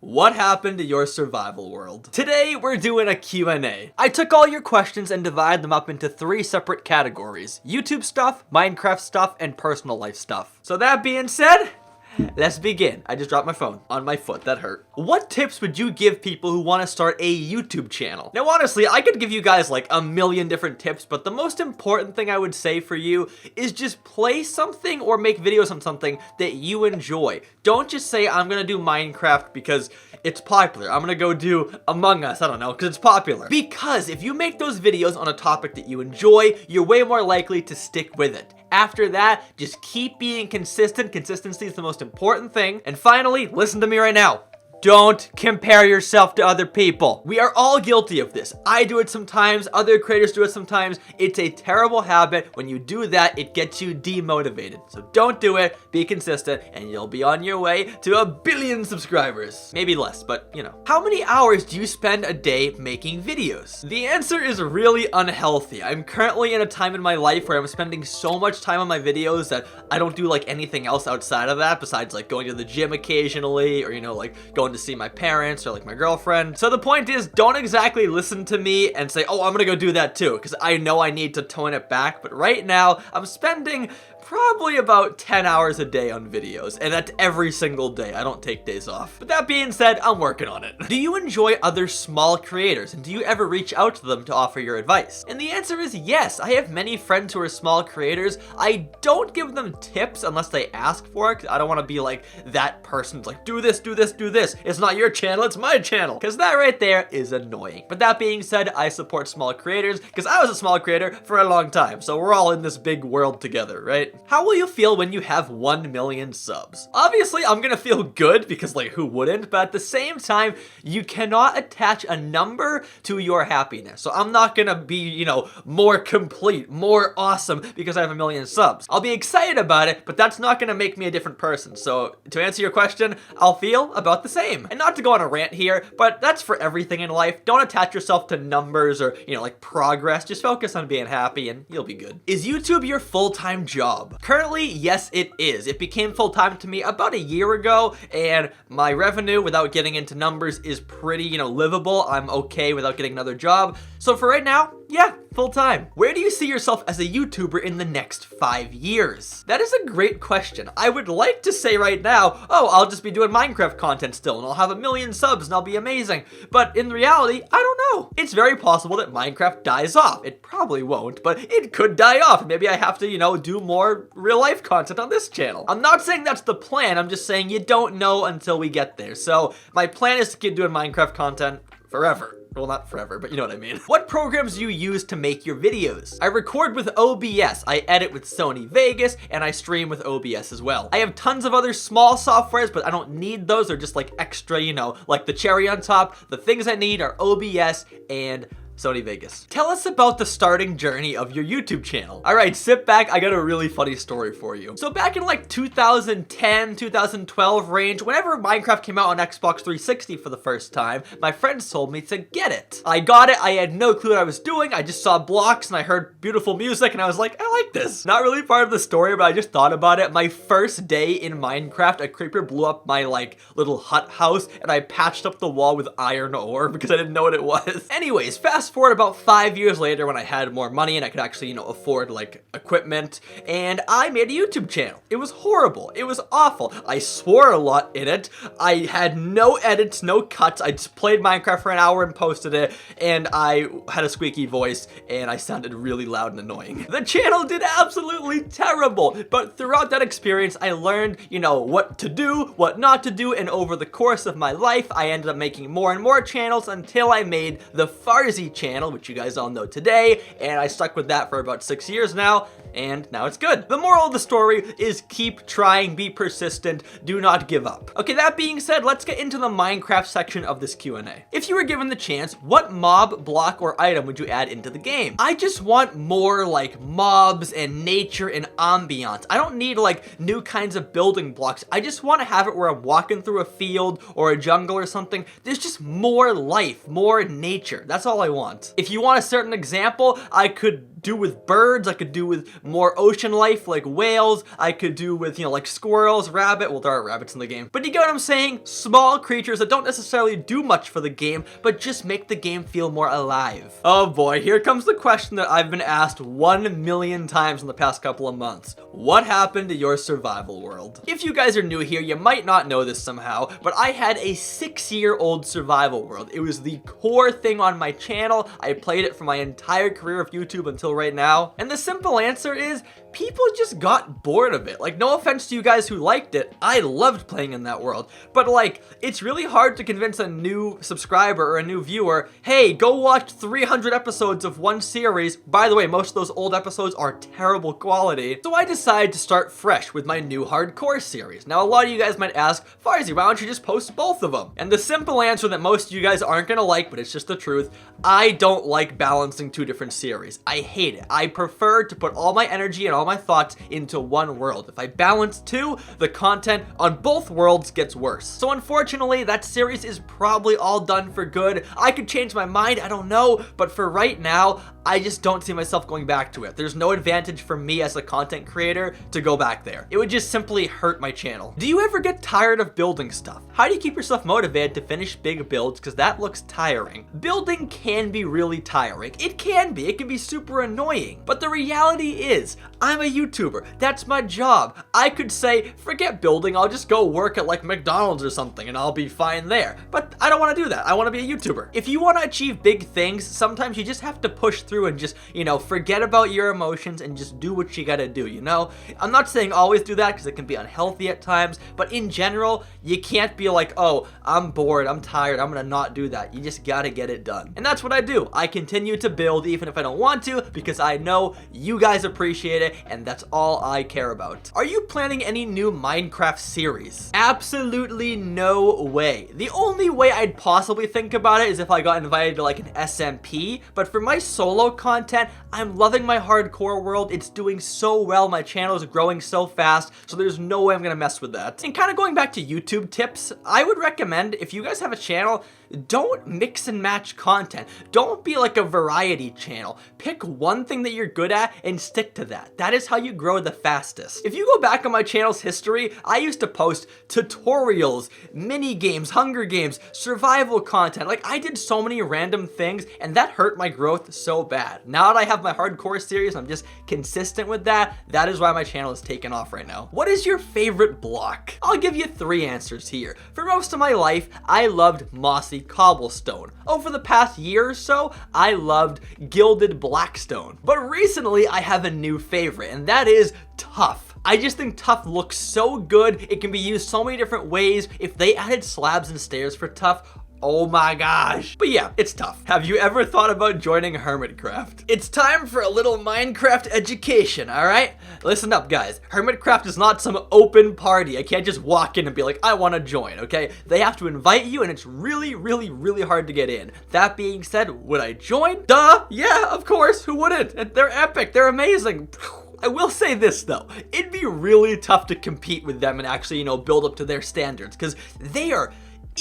What happened to your survival world? Today, we're doing a Q&A. I took all your questions and divided them up into 3 separate categories: YouTube stuff, Minecraft stuff, and personal life stuff. So that being said, let's begin. I just dropped my phone on my foot. That hurt. What tips would you give people who want to start a YouTube channel? Now, honestly, I could give you guys like a million different tips, but the most important thing I would say for you is just play something or make videos on something that you enjoy. Don't just say, I'm gonna do Minecraft because it's popular. I'm gonna go do Among Us, I don't know, because it's popular. Because if you make those videos on a topic that you enjoy, you're way more likely to stick with it. After that, just keep being consistent. Consistency is the most important thing. And finally, listen to me right now. Don't compare yourself to other people. We are all guilty of this. I do it sometimes, other creators do it sometimes. It's a terrible habit. When you do that, it gets you demotivated. So don't do it, be consistent, and you'll be on your way to 1 billion subscribers. Maybe less, but you know. How many hours do you spend a day making videos? The answer is really unhealthy. I'm currently in a time in my life where I'm spending so much time on my videos that I don't do like anything else outside of that besides like going to the gym occasionally, or you know, like going to see my parents or like my girlfriend. So the point is, don't exactly listen to me and say, oh, I'm gonna go do that too, because I know I need to tone it back. But right now, I'm spending probably about 10 hours a day on videos, and that's every single day. I don't take days off. But that being said, I'm working on it. Do you enjoy other small creators, and do you ever reach out to them to offer your advice? And the answer is yes. I have many friends who are small creators. I don't give them tips unless they ask for it, 'cause I don't want to be like that person who's like, do this, do this, do this. It's not your channel, it's my channel. Because that right there is annoying. But that being said, I support small creators because I was a small creator for a long time. So we're all in this big world together, right? How will you feel when you have 1 million subs? Obviously, I'm gonna feel good because like who wouldn't? But at the same time, you cannot attach a number to your happiness. So I'm not gonna be, you know, more complete, more awesome because I have 1 million subs. I'll be excited about it, but that's not gonna make me a different person. So to answer your question, I'll feel about the same. And not to go on a rant here, but that's for everything in life. Don't attach yourself to numbers or, you know, like progress. Just focus on being happy and you'll be good. Is YouTube your full-time job? Currently, yes, it is. It became full-time to me about a year ago, and my revenue, without getting into numbers, is pretty, you know, livable. I'm okay without getting another job. So for right now, yeah, full-time. Where do you see yourself as a YouTuber in the next 5 years? That is a great question. I would like to say right now, oh, I'll just be doing Minecraft content still, and I'll have 1 million subs, and I'll be amazing. But in reality, I don't know. It's very possible that Minecraft dies off. It probably won't, but it could die off. Maybe I have to, you know, do more real-life content on this channel. I'm not saying that's the plan. I'm just saying you don't know until we get there. So my plan is to keep doing Minecraft content forever. Well, not forever, but you know what I mean. What programs do you use to make your videos? I record with OBS, I edit with Sony Vegas, and I stream with OBS as well. I have tons of other small softwares, but I don't need those. They're just like extra, you know, like the cherry on top. The things I need are OBS and Sony Vegas. Tell us about the starting journey of your YouTube channel. All right, sit back. I got a really funny story for you. So back in like 2010, 2012 range, whenever Minecraft came out on Xbox 360 for the first time, my friends told me to get it. I got it. I had no clue what I was doing. I just saw blocks and I heard beautiful music and I was like, I like this. Not really part of the story, but I just thought about it. My first day in Minecraft, a creeper blew up my like little hut house and I patched up the wall with iron ore because I didn't know what it was. Anyways, fast forward about 5 years later when I had more money and I could actually, you know, afford like equipment, and I made a YouTube channel. It was horrible. It was awful. I swore a lot in it. I had no edits, no cuts. I just played Minecraft for an hour and posted it, and I had a squeaky voice and I sounded really loud and annoying. The channel did absolutely terrible, but throughout that experience, I learned, you know, what to do, what not to do, and over the course of my life, I ended up making more and more channels until I made the Farzy channel, which you guys all know today, and I stuck with that for about 6 years now, and now it's good. The moral of the story is keep trying, be persistent, do not give up. Okay, that being said, let's get into the Minecraft section of this Q&A. If you were given the chance, what mob, block, or item would you add into the game? I just want more like mobs and nature and ambiance. I don't need like new kinds of building blocks. I just want to have it where I'm walking through a field or a jungle or something. There's just more life, more nature. That's all I want. If you want a certain example, I could do with birds, I could do with more ocean life like whales. I could do with, you know, like squirrels, rabbit. Well, there are rabbits in the game. But you get what I'm saying? Small creatures that don't necessarily do much for the game, but just make the game feel more alive. Oh boy, here comes the question that I've been asked 1 million times in the past couple of months. What happened to your survival world? If you guys are new here, you might not know this somehow, but I had a 6-year-old survival world. It was the core thing on my channel. I played it for my entire career of YouTube until right now. And the simple answer is, people just got bored of it. Like, no offense to you guys who liked it, I loved playing in that world. But like, it's really hard to convince a new subscriber or a new viewer, hey, go watch 300 episodes of one series. By the way, most of those old episodes are terrible quality. So I decided to start fresh with my new hardcore series. Now, a lot of you guys might ask, Farzy, why don't you just post both of them? And the simple answer that most of you guys aren't gonna like, but it's just the truth, I don't like balancing two different series. I hate it. I prefer to put all my energy and all my thoughts into one world. If I balance two, the content on both worlds gets worse. So unfortunately, that series is probably all done for good. I could change my mind, I don't know, but for right now, I just don't see myself going back to it. There's no advantage for me as a content creator to go back there. It would just simply hurt my channel. Do you ever get tired of building stuff? How do you keep yourself motivated to finish big builds? Because that looks tiring. Building can be really tiring. It can be super annoying. But the reality is, I'm a YouTuber. That's my job. I could say, forget building, I'll just go work at like McDonald's or something and I'll be fine there. But I don't want to do that. I want to be a YouTuber. If you want to achieve big things, sometimes you just have to push through and just, you know, forget about your emotions and just do what you gotta do, you know? I'm not saying always do that because it can be unhealthy at times, but in general, you can't be like, oh, I'm bored, I'm tired, I'm gonna not do that. You just gotta get it done. And that's what I do. I continue to build even if I don't want to because I know you guys appreciate it and that's all I care about. Are you planning any new Minecraft series? Absolutely no way. The only way I'd possibly think about it is if I got invited to like an SMP, but for my solo content, I'm loving my hardcore world. It's doing so well. My channel is growing so fast, so there's no way I'm gonna mess with that. And kind of going back to YouTube tips, I would recommend if you guys have a channel, don't mix and match content. Don't be like a variety channel. Pick one thing that you're good at and stick to that. That is how you grow the fastest. If you go back on my channel's history, I used to post tutorials, mini games, Hunger Games, survival content. Like, I did so many random things and that hurt my growth so bad. Now that I have my hardcore series, I'm just consistent with that. That is why my channel is taking off right now. What is your favorite block? I'll give you 3 answers here. For most of my life, I loved mossy cobblestone. Over the past year or so, I loved gilded blackstone. But recently, I have a new favorite, and that is tough. I just think tough looks so good. It can be used so many different ways. If they added slabs and stairs for tough, oh my gosh. But yeah, it's tough. Have you ever thought about joining Hermitcraft? It's time for a little Minecraft education, all right? Listen up, guys. Hermitcraft is not some open party. I can't just walk in and be like, I want to join, okay? They have to invite you, and it's really, really, really hard to get in. That being said, would I join? Duh, yeah, of course. Who wouldn't? They're epic. They're amazing. I will say this though, it'd be really tough to compete with them and actually, you know, build up to their standards because they are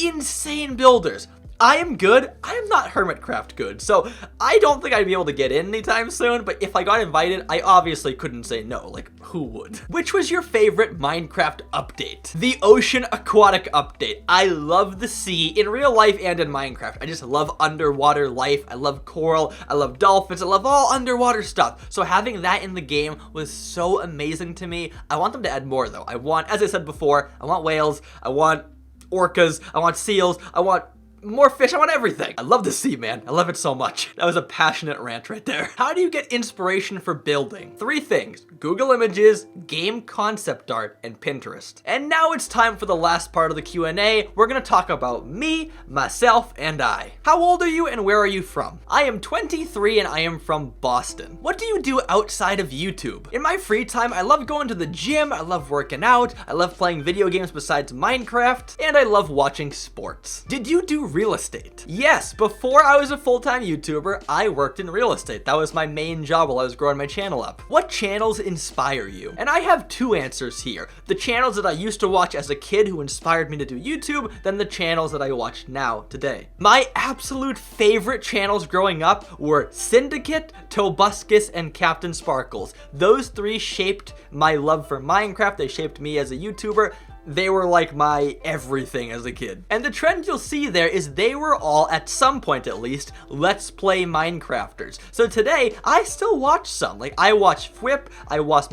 insane builders. I am good. I am not Hermitcraft good. So I don't think I'd be able to get in anytime soon, but if I got invited, I obviously couldn't say no. Like, who would? Which was your favorite Minecraft update? The Ocean Aquatic update. I love the sea in real life and in Minecraft. I just love underwater life. I love coral. I love dolphins. I love all underwater stuff. So having that in the game was so amazing to me. I want them to add more though. I want, as I said before, I want whales. I want orcas. I want seals. I want more fish. I want everything. I love the sea, man. I love it so much. That was a passionate rant right there. How do you get inspiration for building? 3 things: Google Images, game concept art, and Pinterest. And now it's time for the last part of the Q&A. We're gonna talk about me, myself, and I. How old are you and where are you from? I am 23 and I am from Boston. What do you do outside of YouTube? In my free time, I love going to the gym, I love working out, I love playing video games besides Minecraft, and I love watching sports. Did you do real estate. Yes, before I was a full-time YouTuber, I worked in real estate. That was my main job while I was growing my channel up. What channels inspire you? And I have two answers here. The channels that I used to watch as a kid who inspired me to do YouTube, then the channels that I watch now today. My absolute favorite channels growing up were Syndicate, Tobuscus, and Captain Sparkles. Those three shaped my love for Minecraft. They shaped me as a YouTuber. They were like my everything as a kid. And the trend you'll see there is they were all, at some point at least, Let's Play Minecrafters. So today, I still watch some. Like, I watch Fwip, I watch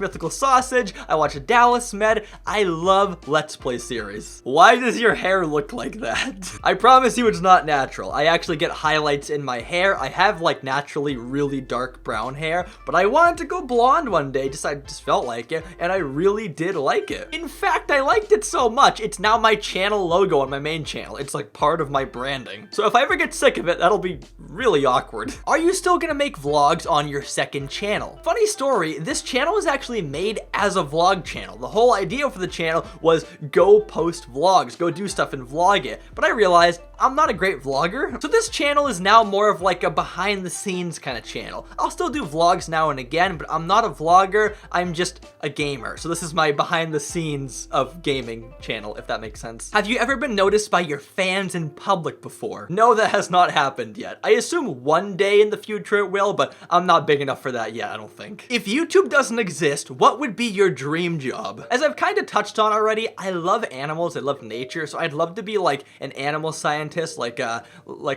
Mythical Sausage, I watch Dallas Med. I love Let's Play series. Why does your hair look like that? I promise you it's not natural. I actually get highlights in my hair. I have like naturally really dark brown hair, but I wanted to go blonde one day. I just felt like it, and I really did like it. In fact, I liked it so much, it's now my channel logo on my main channel. It's like part of my branding. So if I ever get sick of it, that'll be really awkward. Are you still gonna make vlogs on your second channel? Funny story, this channel was actually made as a vlog channel. The whole idea for the channel was go post vlogs, go do stuff and vlog it. But I realized I'm not a great vlogger. So this channel is now more of like a behind the scenes kind of channel. I'll still do vlogs now and again, but I'm not a vlogger, I'm just a gamer. So this is my behind the scenes of gaming channel, if that makes sense. Have you ever been noticed by your fans in public before? No, that has not happened yet. I assume one day in the future it will, but I'm not big enough for that yet, I don't think. If YouTube doesn't exist, what would be your dream job? As I've kind of touched on already, I love animals, I love nature, so I'd love to be like an animal scientist, like a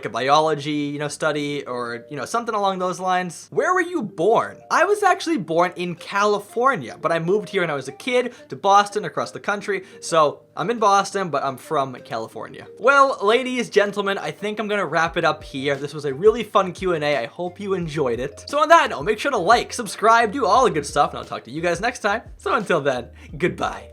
biology, study, or, something along those lines. Where were you born? I was actually born in California, but I moved here when I was a kid to Boston, across the country, so I'm in Boston, but I'm from California. Well, ladies, gentlemen, I think I'm gonna wrap it up here. This was a really fun Q&A. I hope you enjoyed it. So on that note, make sure to like, subscribe, do all the good stuff, and I'll talk to you guys next time. So until then, goodbye.